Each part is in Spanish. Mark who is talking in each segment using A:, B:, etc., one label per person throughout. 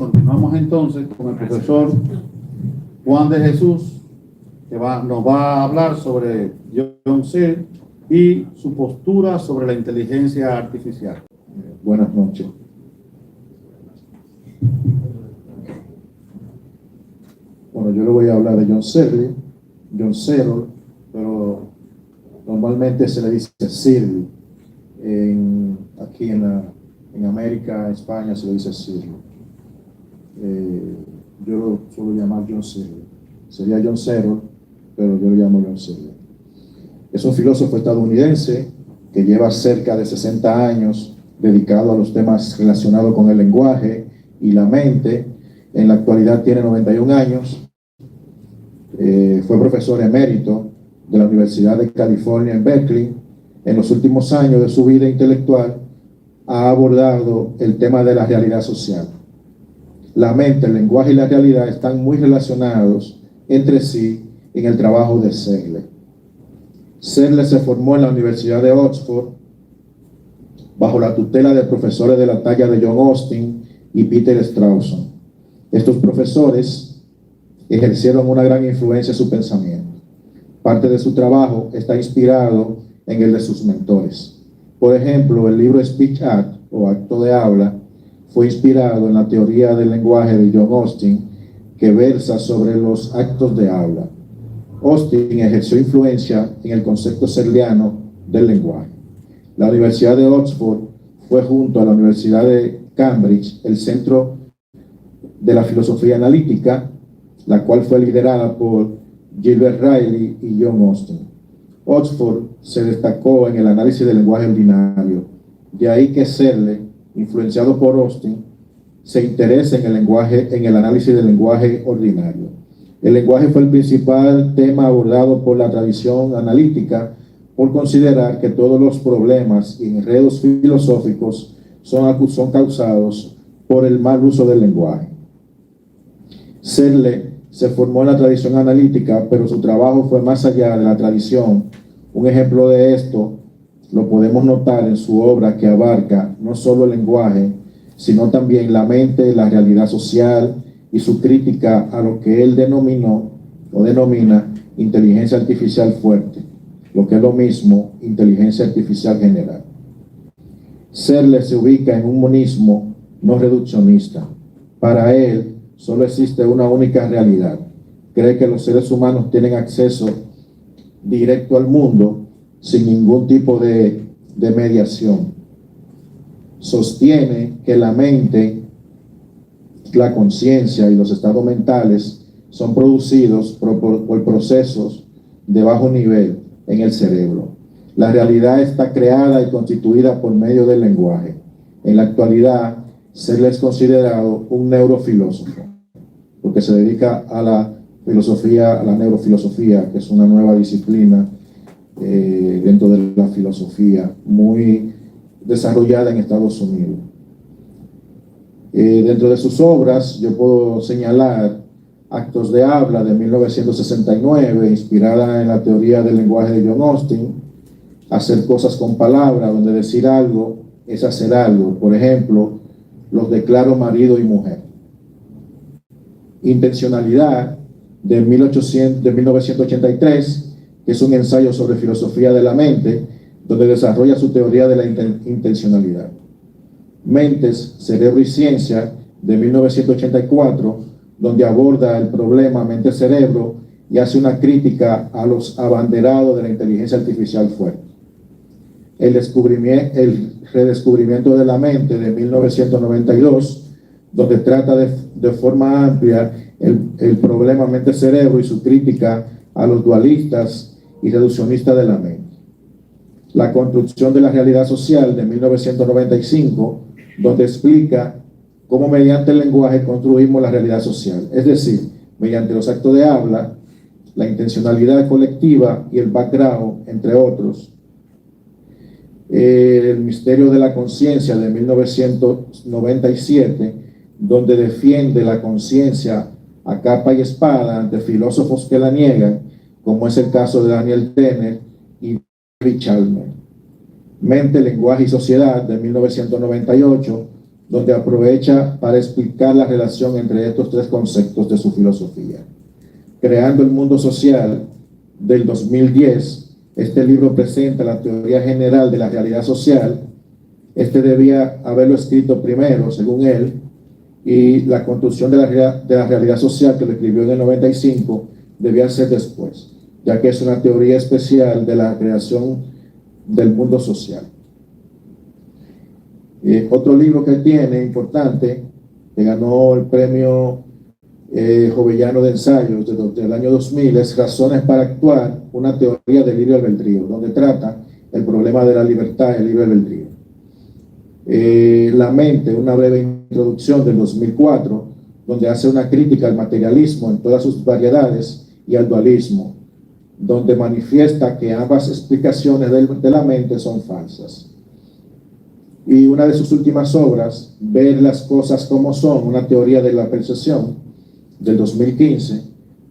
A: Continuamos entonces con el profesor Juan de Jesús, que nos va a hablar sobre John Searle y su postura sobre la inteligencia artificial.
B: Buenas noches. Bueno, yo le voy a hablar de John Searle, pero normalmente se le dice Searle. Aquí en América, España, se le dice Searle. Yo lo suelo llamar John Searle. Sería John Searle, pero yo lo llamo John Searle. Es un filósofo estadounidense que lleva cerca de 60 años dedicado a los temas relacionados con el lenguaje y la mente. En la actualidad tiene 91 años. Fue profesor emérito de la Universidad de California en Berkeley. En los últimos años de su vida intelectual ha abordado el tema de la realidad social. La mente, el lenguaje y la realidad están muy relacionados entre sí en el trabajo de Searle. Searle se formó en la Universidad de Oxford bajo la tutela de profesores de la talla de John Austin y Peter Strawson. Estos profesores ejercieron una gran influencia en su pensamiento. Parte de su trabajo está inspirado en el de sus mentores. Por ejemplo, el libro Speech Act, o Acto de Habla, fue inspirado en la teoría del lenguaje de John Austin, que versa sobre los actos de habla. Austin ejerció influencia en el concepto searleano del lenguaje. La Universidad de Oxford fue, junto a la Universidad de Cambridge, el centro de la filosofía analítica, la cual fue liderada por Gilbert Ryle y John Austin. Oxford se destacó en el análisis del lenguaje ordinario. De ahí que Searle, influenciado por Austin, se interesa en el análisis del lenguaje ordinario. El lenguaje fue el principal tema abordado por la tradición analítica, por considerar que todos los problemas y enredos filosóficos son causados por el mal uso del lenguaje. Searle se formó en la tradición analítica, pero su trabajo fue más allá de la tradición. Un ejemplo de esto lo podemos notar en su obra, que abarca no solo el lenguaje, sino también la mente, la realidad social y su crítica a lo que él denomina inteligencia artificial fuerte, lo que es lo mismo inteligencia artificial general. Searle se ubica en un monismo no reduccionista. Para él solo existe una única realidad. Cree que los seres humanos tienen acceso directo al mundo sin ningún tipo de mediación. Sostiene que la mente, la conciencia y los estados mentales son producidos por procesos de bajo nivel en el cerebro. La realidad está creada y constituida por medio del lenguaje. En la actualidad, Searle es considerado un neurofilósofo, porque se dedica a la filosofía, a la neurofilosofía, que es una nueva disciplina dentro de la filosofía, muy desarrollada en Estados Unidos. Dentro de sus obras, yo puedo señalar Actos de Habla de 1969, inspirada en la teoría del lenguaje de John Austin, Hacer cosas con palabras, donde decir algo es hacer algo. Por ejemplo, los declaro marido y mujer. Intencionalidad de 1983, que es un ensayo sobre filosofía de la mente, donde desarrolla su teoría de la intencionalidad. Mentes, Cerebro y Ciencia, de 1984, donde aborda el problema mente-cerebro y hace una crítica a los abanderados de la inteligencia artificial fuerte. El redescubrimiento de la mente, de 1992, donde trata de forma amplia el problema mente-cerebro y su crítica a los dualistas y reduccionistas de la mente. La construcción de la realidad social, de 1995, donde explica cómo mediante el lenguaje construimos la realidad social, es decir, mediante los actos de habla, la intencionalidad colectiva y el background, entre otros. El misterio de la conciencia, de 1997, donde defiende la conciencia a capa y espada ante filósofos que la niegan, como es el caso de Daniel Dennett y David Chalmers. Mente, Lenguaje y Sociedad, de 1998, donde aprovecha para explicar la relación entre estos tres conceptos de su filosofía. Creando el mundo social, del 2010, este libro presenta la teoría general de la realidad social. Este debía haberlo escrito primero, según él, y la construcción de la realidad social, que lo escribió en el 95, debía ser después, ya que es una teoría especial de la creación del mundo social. Otro libro que tiene, importante, que ganó el premio Jovellano de Ensayos del año 2000, es Razones para Actuar, una teoría del libre albedrío, donde trata el problema de la libertad y el libre albedrío. La mente, una breve introducción del 2004, donde hace una crítica al materialismo en todas sus variedades y al dualismo, donde manifiesta que ambas explicaciones de la mente son falsas. Y una de sus últimas obras, Ver las cosas como son, una teoría de la percepción, del 2015,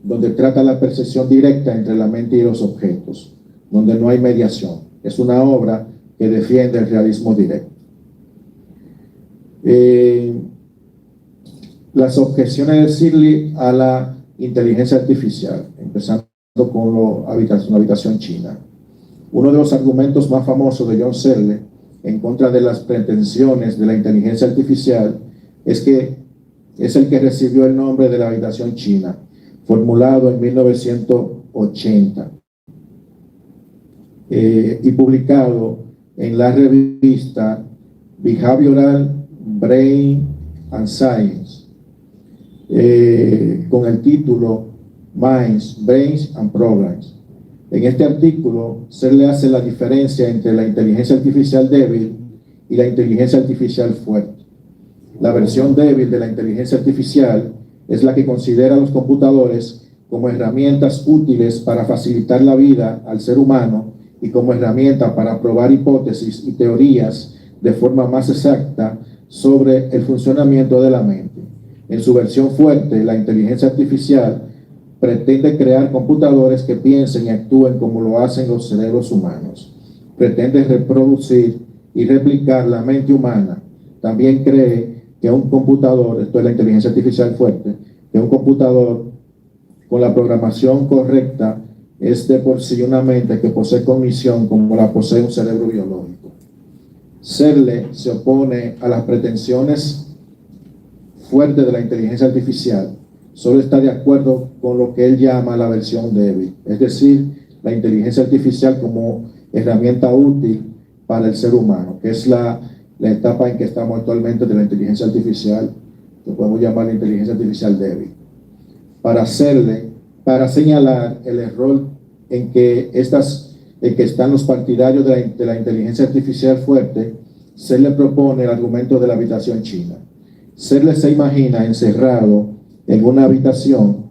B: donde trata la percepción directa entre la mente y los objetos, donde no hay mediación. Es una obra que defiende el realismo directo. Las objeciones de Searle a la inteligencia artificial, empezando con la habitación china. Uno de los argumentos más famosos de John Searle en contra de las pretensiones de la inteligencia artificial es que es el que recibió el nombre de la habitación china, formulado en 1980 y publicado en la revista Behavioral Brain and Science, con el título Minds, Brains and Programs. En este artículo se le hace la diferencia entre la inteligencia artificial débil y la inteligencia artificial fuerte. La versión débil de la inteligencia artificial es la que considera a los computadores como herramientas útiles para facilitar la vida al ser humano y como herramienta para probar hipótesis y teorías de forma más exacta sobre el funcionamiento de la mente. En su versión fuerte, la inteligencia artificial pretende crear computadores que piensen y actúen como lo hacen los cerebros humanos. Pretende reproducir y replicar la mente humana. También cree que un computador, esto es la inteligencia artificial fuerte, que un computador con la programación correcta es de por sí una mente que posee cognición como la posee un cerebro biológico. Searle se opone a las pretensiones fuertes de la inteligencia artificial. Solo está de acuerdo con lo que él llama la versión débil, es decir, la inteligencia artificial como herramienta útil para el ser humano, que es la etapa en que estamos actualmente de la inteligencia artificial, que podemos llamar la inteligencia artificial débil. Para señalar el error en que están los partidarios de la inteligencia artificial fuerte, Searle propone el argumento de la habitación china. Searle se imagina encerrado en una habitación.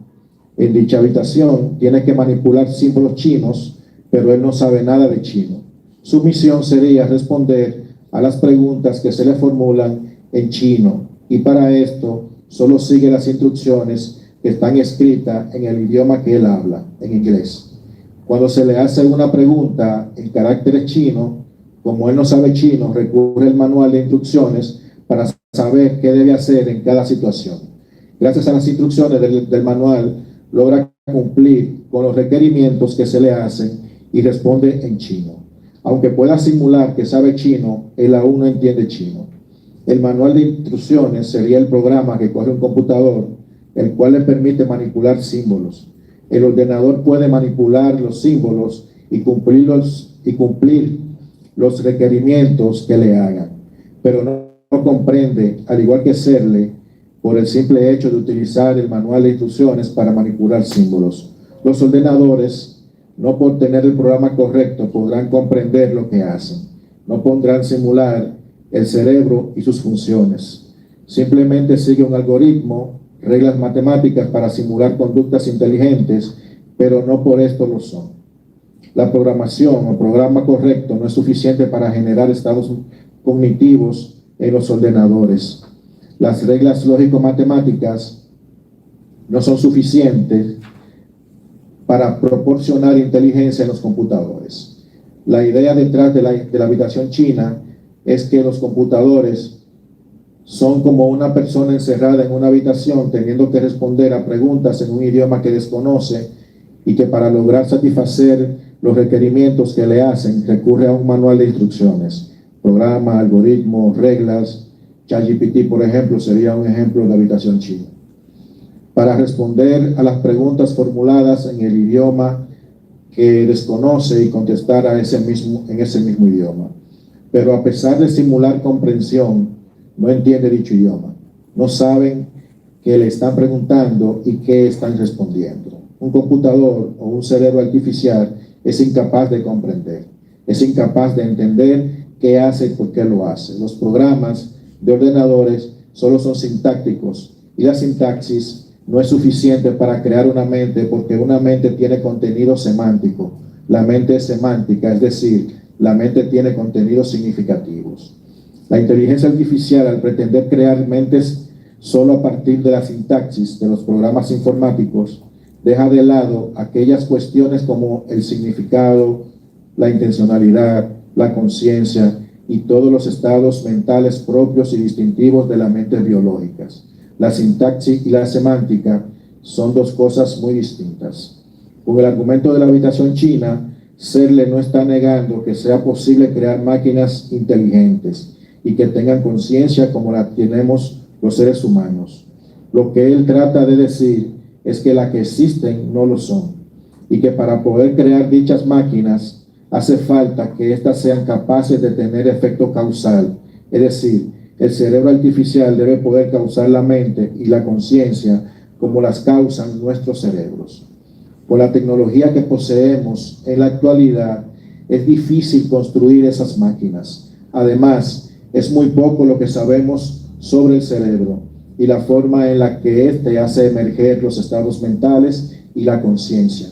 B: En dicha habitación tiene que manipular símbolos chinos, pero él no sabe nada de chino. Su misión sería responder a las preguntas que se le formulan en chino, y para esto solo sigue las instrucciones que están escritas en el idioma que él habla, en inglés. Cuando se le hace una pregunta en caracteres chinos, como él no sabe chino, recurre al manual de instrucciones para saber qué debe hacer en cada situación. Gracias a las instrucciones del manual, logra cumplir con los requerimientos que se le hacen y responde en chino. Aunque pueda simular que sabe chino, él aún no entiende chino. El manual de instrucciones sería el programa que corre un computador, el cual le permite manipular símbolos. El ordenador puede manipular los símbolos y cumplir los requerimientos que le hagan, pero no comprende, al igual que Searle, por el simple hecho de utilizar el manual de instrucciones para manipular símbolos. Los ordenadores, no por tener el programa correcto, podrán comprender lo que hacen. No podrán simular el cerebro y sus funciones. Simplemente sigue un algoritmo, reglas matemáticas para simular conductas inteligentes, pero no por esto lo son. La programación o programa correcto no es suficiente para generar estados cognitivos en los ordenadores. Las reglas lógico-matemáticas no son suficientes para proporcionar inteligencia en los computadores. La idea detrás de la habitación china es que los computadores Son como una persona encerrada en una habitación teniendo que responder a preguntas en un idioma que desconoce y que para lograr satisfacer los requerimientos que le hacen recurre a un manual de instrucciones, programa, algoritmos, reglas. ChatGPT, por ejemplo, sería un ejemplo de habitación china. Para responder a las preguntas formuladas en el idioma que desconoce y contestar en ese mismo idioma. Pero a pesar de simular comprensión, no entiende dicho idioma. No saben qué le están preguntando y qué están respondiendo. Un computador o un cerebro artificial es incapaz de comprender, es incapaz de entender qué hace y por qué lo hace. Los programas de ordenadores solo son sintácticos y la sintaxis no es suficiente para crear una mente, porque una mente tiene contenido semántico. La mente es semántica, es decir, la mente tiene contenidos significativos. La inteligencia artificial, al pretender crear mentes solo a partir de la sintaxis de los programas informáticos, deja de lado aquellas cuestiones como el significado, la intencionalidad, la conciencia y todos los estados mentales propios y distintivos de las mentes biológicas. La sintaxis y la semántica son dos cosas muy distintas. Con el argumento de la habitación china, Searle no está negando que sea posible crear máquinas inteligentes y que tengan conciencia como la tenemos los seres humanos. Lo que él trata de decir es que las que existen no lo son y que para poder crear dichas máquinas hace falta que éstas sean capaces de tener efecto causal, es decir, el cerebro artificial debe poder causar la mente y la conciencia como las causan nuestros cerebros. Con la tecnología que poseemos en la actualidad, es difícil construir esas máquinas. Además, es muy poco lo que sabemos sobre el cerebro y la forma en la que éste hace emerger los estados mentales y la conciencia.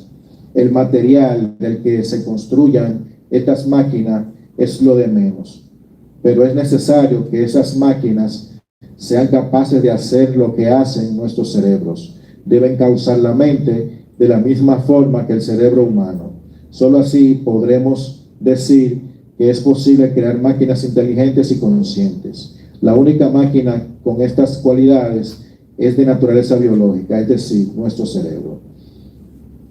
B: El material del que se construyan estas máquinas es lo de menos. Pero es necesario que esas máquinas sean capaces de hacer lo que hacen nuestros cerebros. Deben causar la mente de la misma forma que el cerebro humano. Solo así podremos decir que es posible crear máquinas inteligentes y conscientes. La única máquina con estas cualidades es de naturaleza biológica, es decir, nuestro cerebro.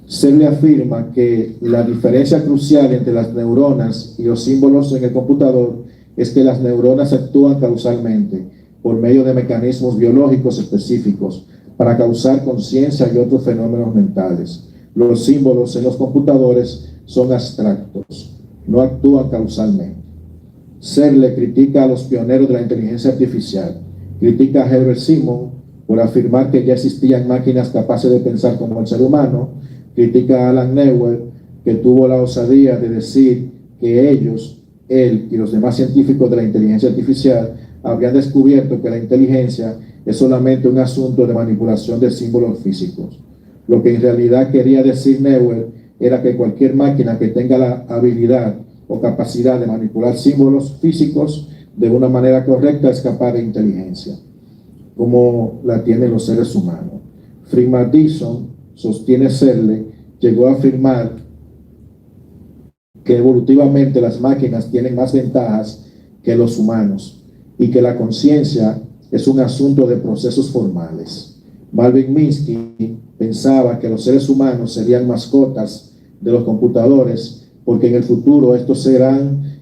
B: Searle afirma que la diferencia crucial entre las neuronas y los símbolos en el computador es que las neuronas actúan causalmente por medio de mecanismos biológicos específicos para causar conciencia y otros fenómenos mentales. Los símbolos en los computadores son abstractos, no actúan causalmente. Searle critica a los pioneros de la inteligencia artificial, critica a Herbert Simon por afirmar que ya existían máquinas capaces de pensar como el ser humano, critica a Alan Neuer, que tuvo la osadía de decir que ellos, él y los demás científicos de la inteligencia artificial habrían descubierto que la inteligencia es solamente un asunto de manipulación de símbolos físicos. Lo que en realidad quería decir Neuer era que cualquier máquina que tenga la habilidad o capacidad de manipular símbolos físicos de una manera correcta es capaz de inteligencia, como la tienen los seres humanos. Freeman Dyson, sostiene Searle, llegó a afirmar que evolutivamente las máquinas tienen más ventajas que los humanos y que la conciencia es un asunto de procesos formales. Marvin Minsky pensaba que los seres humanos serían mascotas de los computadores porque en el futuro estos serán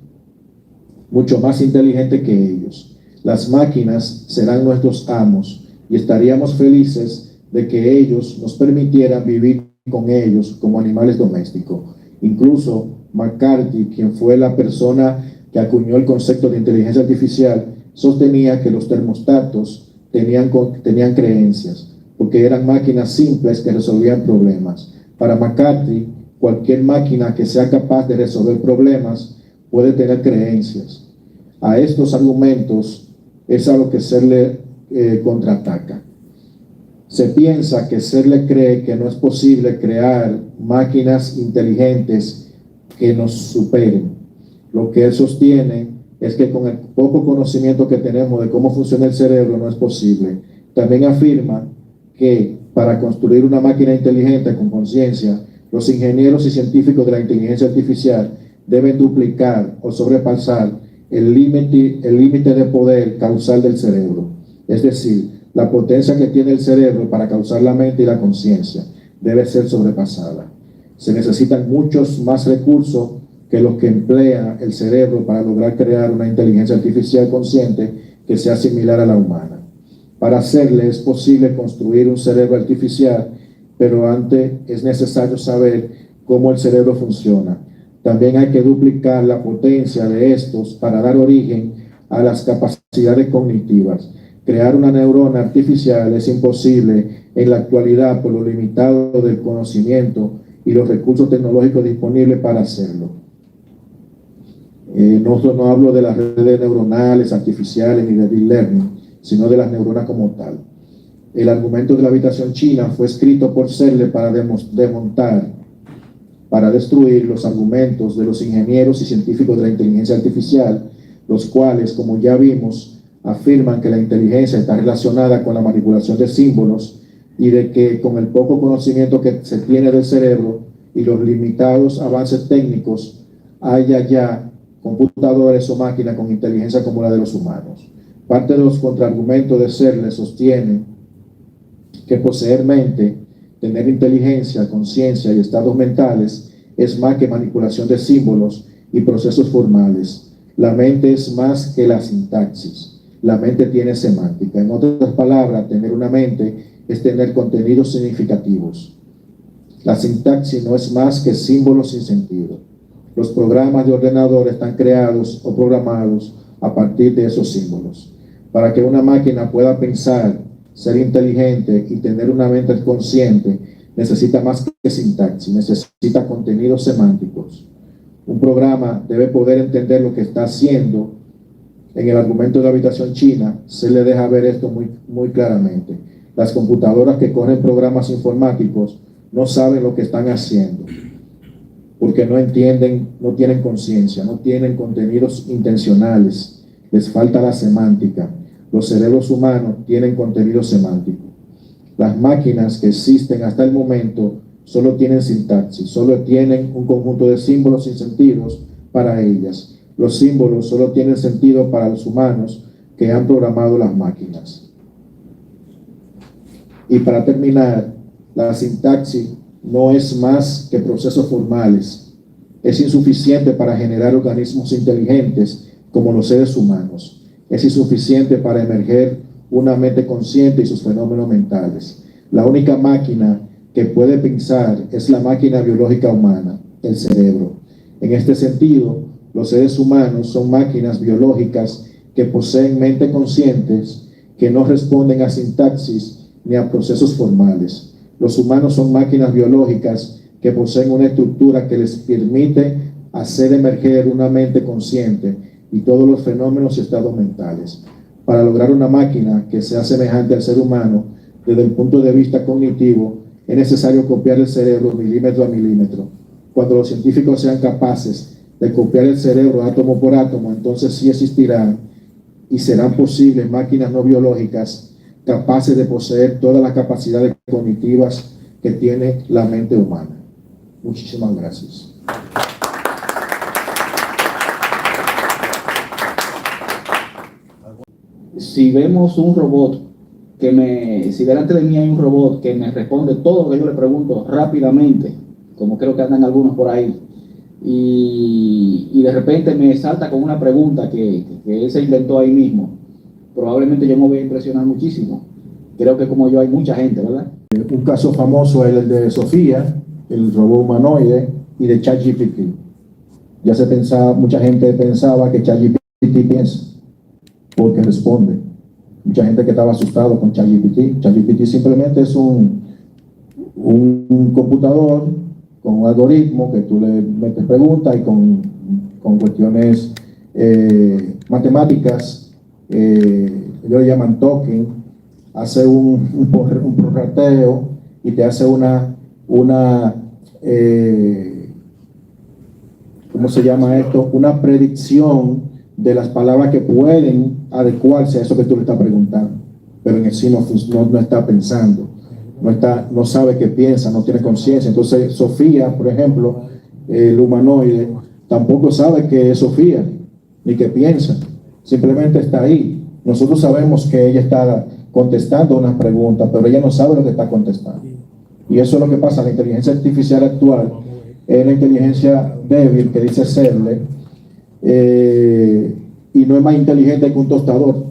B: mucho más inteligentes que ellos. Las máquinas serán nuestros amos y estaríamos felices de que ellos nos permitieran vivir con ellos como animales domésticos. Incluso McCarthy, quien fue la persona que acuñó el concepto de inteligencia artificial, sostenía que los termostatos tenían creencias, porque eran máquinas simples que resolvían problemas. Para McCarthy, cualquier máquina que sea capaz de resolver problemas puede tener creencias. A estos argumentos es a lo que Searle contraataca. Se piensa que Searle cree que no es posible crear máquinas inteligentes que nos superen. Lo que él sostiene es que con el poco conocimiento que tenemos de cómo funciona el cerebro no es posible. También afirma que para construir una máquina inteligente con conciencia, los ingenieros y científicos de la inteligencia artificial deben duplicar o sobrepasar el límite de poder causal del cerebro. Es decir, la potencia que tiene el cerebro para causar la mente y la conciencia debe ser sobrepasada. Se necesitan muchos más recursos que los que emplea el cerebro para lograr crear una inteligencia artificial consciente que sea similar a la humana. Para hacerle es posible construir un cerebro artificial, pero antes es necesario saber cómo el cerebro funciona. También hay que duplicar la potencia de estos para dar origen a las capacidades cognitivas. Crear una neurona artificial es imposible en la actualidad por lo limitado del conocimiento y los recursos tecnológicos disponibles para hacerlo. No hablo de las redes neuronales artificiales ni de deep learning, sino de las neuronas como tal. El argumento de la habitación china fue escrito por Searle para destruir los argumentos de los ingenieros y científicos de la inteligencia artificial, los cuales, como ya vimos, afirman que la inteligencia está relacionada con la manipulación de símbolos y de que con el poco conocimiento que se tiene del cerebro y los limitados avances técnicos, haya ya computadores o máquinas con inteligencia como la de los humanos. Parte de los contraargumentos de Searle sostienen que poseer mente, tener inteligencia, conciencia y estados mentales es más que manipulación de símbolos y procesos formales. La mente es más que la sintaxis. La mente tiene semántica. En otras palabras, tener una mente es tener contenidos significativos. La sintaxis no es más que símbolos sin sentido. Los programas de ordenador están creados o programados a partir de esos símbolos. Para que una máquina pueda pensar, ser inteligente y tener una mente consciente, necesita más que sintaxis, necesita contenidos semánticos. Un programa debe poder entender lo que está haciendo. En el argumento de la habitación china se le deja ver esto muy claramente. Las computadoras que corren programas informáticos no saben lo que están haciendo, porque no entienden, no tienen conciencia, no tienen contenidos intencionales, les falta la semántica. Los cerebros humanos tienen contenido semántico. Las máquinas que existen hasta el momento solo tienen sintaxis, solo tienen un conjunto de símbolos sin sentidos para ellas. Los símbolos solo tienen sentido para los humanos que han programado las máquinas. Y para terminar, la sintaxis no es más que procesos formales. Es insuficiente para generar organismos inteligentes como los seres humanos. Es insuficiente para emerger una mente consciente y sus fenómenos mentales. La única máquina que puede pensar es la máquina biológica humana, el cerebro. En este sentido, los seres humanos son máquinas biológicas que poseen mentes conscientes que no responden a sintaxis ni a procesos formales. Los humanos son máquinas biológicas que poseen una estructura que les permite hacer emerger una mente consciente y todos los fenómenos y estados mentales. Para lograr una máquina que sea semejante al ser humano, desde el punto de vista cognitivo, es necesario copiar el cerebro milímetro a milímetro. Cuando los científicos sean capaces de copiar el cerebro átomo por átomo, entonces sí existirán y serán posibles máquinas no biológicas capaces de poseer todas las capacidades cognitivas que tiene la mente humana. Muchísimas gracias.
C: Si vemos un robot si delante de mí hay un robot que me responde todo lo que yo le pregunto rápidamente, como creo que andan algunos por ahí, y de repente me salta con una pregunta que él se inventó ahí mismo, probablemente yo me voy a impresionar muchísimo. Creo que como yo hay mucha gente, ¿verdad?
B: Un caso famoso es el de Sofía, el robot humanoide, y de ChatGPT. Ya mucha gente pensaba que ChatGPT piensa, porque responde. Mucha gente que estaba asustado con ChatGPT. ChatGPT simplemente es un computador con un algoritmo que tú le metes preguntas y con cuestiones matemáticas, ellos le llaman token, hace un prorrateo y te hace una ¿cómo se llama esto? Una predicción de las palabras que pueden adecuarse a eso que tú le estás preguntando, pero en sí no está pensando, no sabe qué piensa, no tiene conciencia. Entonces Sofía, por ejemplo, el humanoide, tampoco sabe qué es Sofía, ni qué piensa, simplemente está ahí. Nosotros sabemos que ella está contestando unas preguntas, pero ella no sabe lo que está contestando. Y eso es lo que pasa. La inteligencia artificial actual es la inteligencia débil que dice serle, y no es más inteligente que un tostador.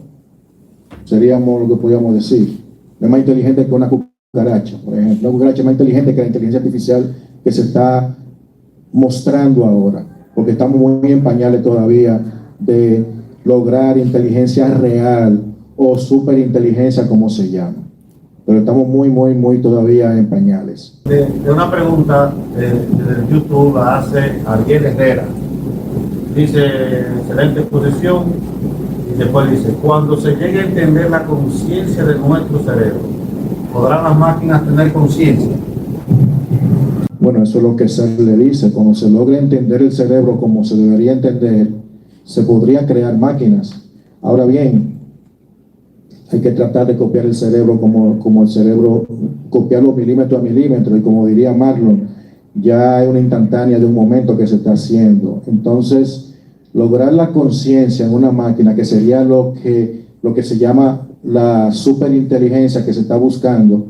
B: Seríamos lo que podríamos decir. No es más inteligente que una cucaracha, por ejemplo. Una cucaracha es más inteligente que la inteligencia artificial que se está mostrando ahora, porque estamos muy en pañales todavía de lograr inteligencia real o superinteligencia, como se llama. Pero estamos muy todavía en pañales.
A: De una pregunta de YouTube la hace Ariel Herrera. Dice, excelente exposición, y después dice, cuando se llegue a entender la conciencia de nuestro cerebro, ¿podrán las máquinas tener conciencia?
B: Bueno, eso es lo que se le dice. Cuando se logre entender el cerebro como se debería entender, se podría crear máquinas. Ahora bien, hay que tratar de copiar el cerebro como el cerebro, copiarlo milímetro a milímetro, y como diría Marlon, ya hay una instantánea de un momento que se está haciendo. Entonces, lograr la conciencia en una máquina, que sería lo que se llama la superinteligencia que se está buscando,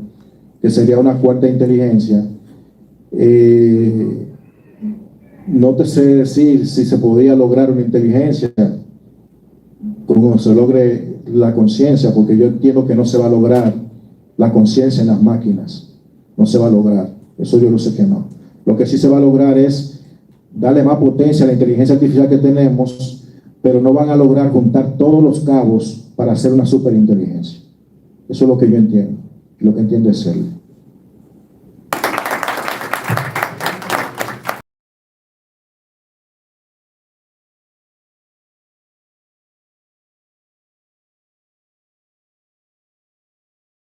B: que sería una cuarta inteligencia, no te sé decir si se podría lograr una inteligencia como se logre la conciencia, porque yo entiendo que no se va a lograr la conciencia en las máquinas. No se va a lograr. Eso yo lo sé que no. Lo que sí se va a lograr es darle más potencia a la inteligencia artificial que tenemos, pero no van a lograr juntar todos los cabos para hacer una superinteligencia. Eso es lo que yo entiendo, lo que entiende Serle.